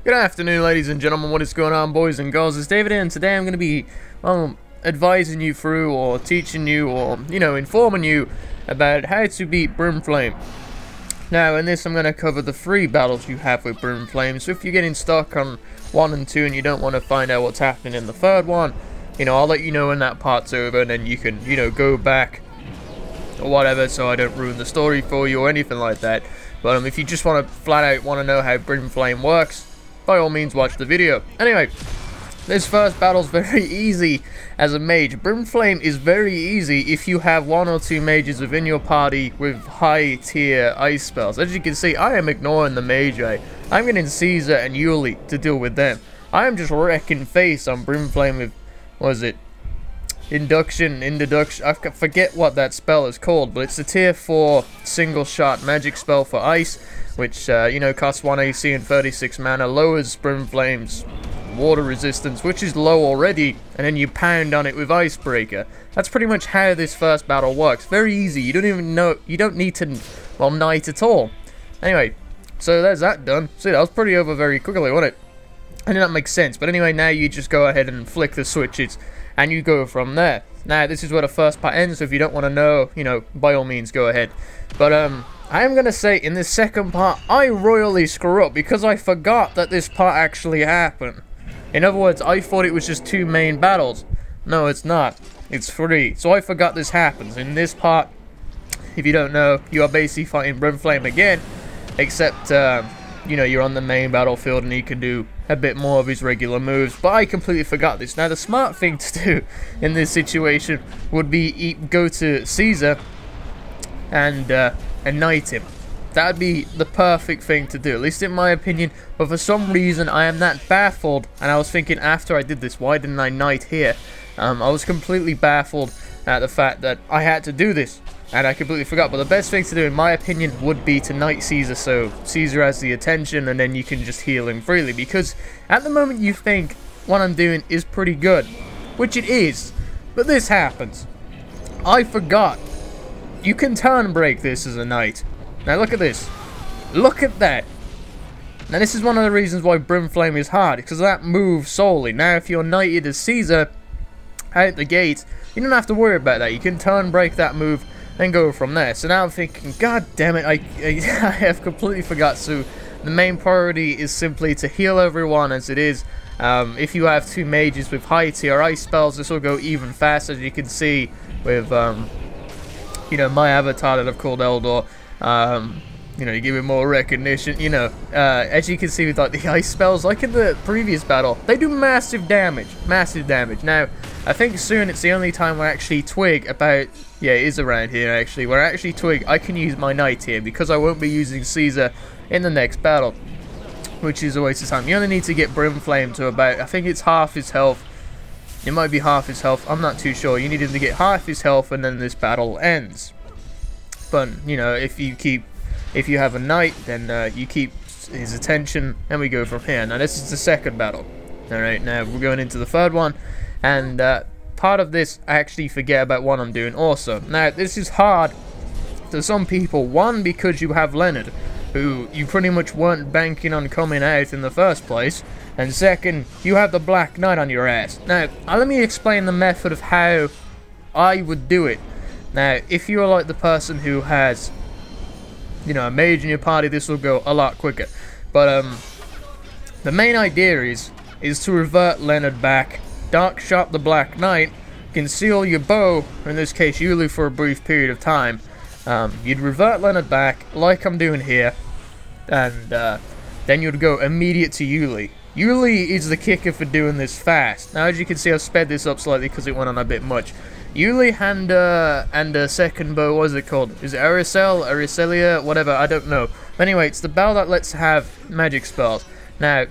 Good afternoon, ladies and gentlemen. What is going on, boys and girls? It's David here, and today I'm going to be, well, advising you through, or teaching you, or, informing you about how to beat BrimmFlamme. Now, in this, I'm going to cover the 3 battles you have with BrimmFlamme. So if you're getting stuck on 1 and 2 and you don't want to find out what's happening in the 3rd one, I'll let you know when that part's over, and then you can, go back or whatever, so I don't ruin the story for you or anything like that. But if you just want to flat out want to know how BrimmFlamme works, by all means watch the video. Anyway, this first battle's very easy as a mage. BrimmFlamme is very easy if you have 1 or 2 mages within your party with high tier ice spells. As you can see, I am ignoring the mage. I'm getting Caesar and Yuli to deal with them. I am just wrecking face on BrimmFlamme with, what is it? Induction. I forget what that spell is called, but it's a tier 4 single shot magic spell for ice, which, costs 1 AC and 36 mana, lowers BrimmFlamme's water resistance, which is low already, and then you pound on it with Icebreaker. That's pretty much how this first battle works. Very easy. You don't need to, well, knight at all. Anyway, so there's that done. See, that was pretty over very quickly, wasn't it? I know that makes sense, but anyway, now you just go ahead and flick the switches, and you go from there. Now, this is where the first part ends, so if you don't want to know, by all means, go ahead. But, I am going to say, in this second part, I royally screw up, because I forgot that this part actually happened. In other words, I thought it was just 2 main battles. No, it's not. It's 3. So I forgot this happens. In this part, if you don't know, you are basically fighting BrimmFlamme again, except, you're on the main battlefield and he can do a bit more of his regular moves, but I completely forgot this. Now, the smart thing to do in this situation would be go to Caesar and knight him. That would be the perfect thing to do, at least in my opinion, but for some reason I am that baffled, and I was thinking after I did this, why didn't I knight here? I was completely baffled at the fact that I had to do this, and I completely forgot. But the best thing to do, in my opinion, would be to knight Caesar, so Caesar has the attention, and then you can just heal him freely. Because at the moment you think what I'm doing is pretty good, which it is, but this happens. I forgot. You can turn break this as a knight. Now look at this. Look at that. Now this is one of the reasons why BrimmFlamme is hard, because of that move solely. Now if you're knighted as Caesar out the gate, you don't have to worry about that. You can turn break that move and go from there. So now I'm thinking, god damn it, I have completely forgot. So the main priority is simply to heal everyone as it is. If you have 2 mages with high tier ice spells, this will go even faster, as you can see with my avatar that I've called Eldor. You give it more recognition, as you can see with like the ice spells, like in the previous battle, they do massive damage. Now, I think soon it's the only time where actually twig about, yeah, it is around here actually, where I actually twig I can use my knight here, because I won't be using Caesar in the next battle, which is a waste of time. You only need to get BrimmFlamme to about, I think it's half his health. It might be half his health, I'm not too sure. You need him to get half his health and then this battle ends. But, if you have a knight, then you keep his attention, and we go from here. Now, this is the second battle. Alright, now we're going into the 3rd one, and part of this, I actually forget about what I'm doing also. Now, this is hard to some people. 1, because you have Leonard, who you pretty much weren't banking on coming out in the first place, and 2nd, you have the Black Knight on your ass. Now, let me explain the method of how I would do it. Now, if you're like the person who has, a mage in your party, this will go a lot quicker. But, the main idea is to revert Leonard back, dark shot the Black Knight, conceal your bow, in this case Yuli, for a brief period of time. You'd revert Leonard back, like I'm doing here, and then you'd go immediate to Yuli. Yuli is the kicker for doing this fast. Now, as you can see, I've sped this up slightly because it went on a bit much. Yuli and a second bow, what is it called? Is it Aricelia, whatever, I don't know. But anyway, it's the bow that lets have magic spells. Now,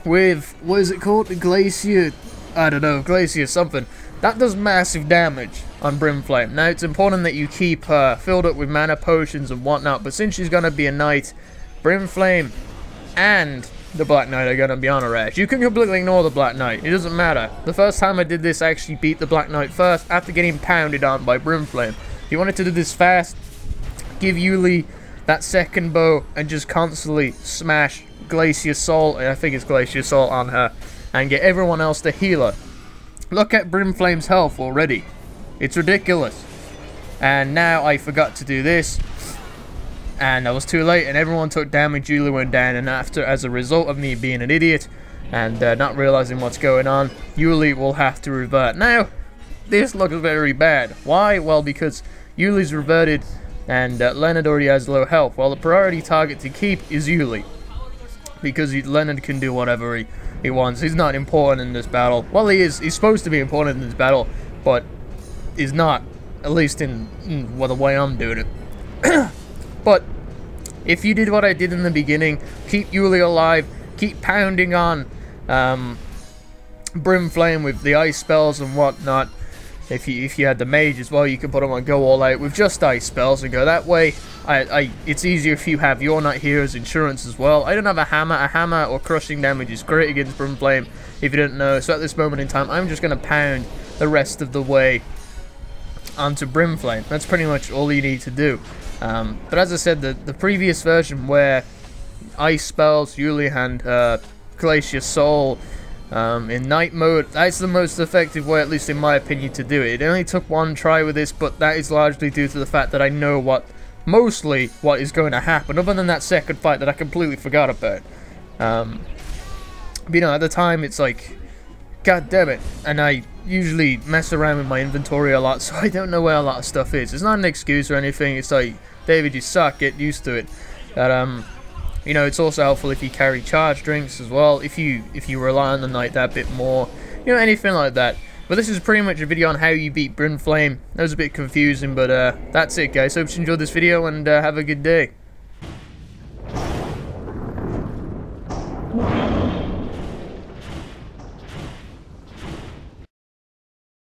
with, what is it called? Glacier, I don't know, Glacier something. That does massive damage on BrimmFlamme. Now, it's important that you keep filled up with mana potions and whatnot, but since she's going to be a knight, BrimmFlamme and the Black Knight are going to be on her ass. You can completely ignore the Black Knight. It doesn't matter. The first time I did this, I actually beat the Black Knight first after getting pounded on by BrimmFlamme. If you wanted to do this fast, give Yuli that second bow and just constantly smash Glacier Soul, I think it's Glacier Soul on her, and get everyone else to heal her. Look at BrimmFlamme's health already. It's ridiculous. And now I forgot to do this, and I was too late, and everyone took damage. Yuli went down, and after, as a result of me being an idiot and not realizing what's going on, Yuli will have to revert. Now, this looks very bad. Why? Well, because Yuli's reverted, and Leonard already has low health. Well, the priority target to keep is Yuli, because Leonard can do whatever he wants. He's not important in this battle. Well, he is. He's supposed to be important in this battle, but he's not. At least in well, the way I'm doing it. But if you did what I did in the beginning, keep Yuli alive, keep pounding on BrimmFlamme with the ice spells and whatnot. If you had the mage as well, you can put them on go all out with just ice spells and go that way. It's easier if you have You're Not Here as insurance as well. I don't have a hammer. A hammer or crushing damage is great against BrimmFlamme, if you didn't know. So at this moment in time, I'm just going to pound the rest of the way onto BrimmFlamme. That's pretty much all you need to do. But as I said, the previous version where ice spells, Yuli and Glacier Soul in night mode, that's the most effective way, at least in my opinion, to do it. It only took one try with this, but that is largely due to the fact that I know mostly what is going to happen, other than that second fight that I completely forgot about. But you know, at the time it's like, god damn it, and I usually mess around with my inventory a lot, so I don't know where a lot of stuff is. It's not an excuse or anything. It's like, David, you suck, get used to it. But you know, it's also helpful if you carry charge drinks as well, if you rely on the night that bit more, you know, anything like that. But this is pretty much a video on how you beat BrimmFlamme. That was a bit confusing, but that's it, guys. Hope you enjoyed this video, and have a good day.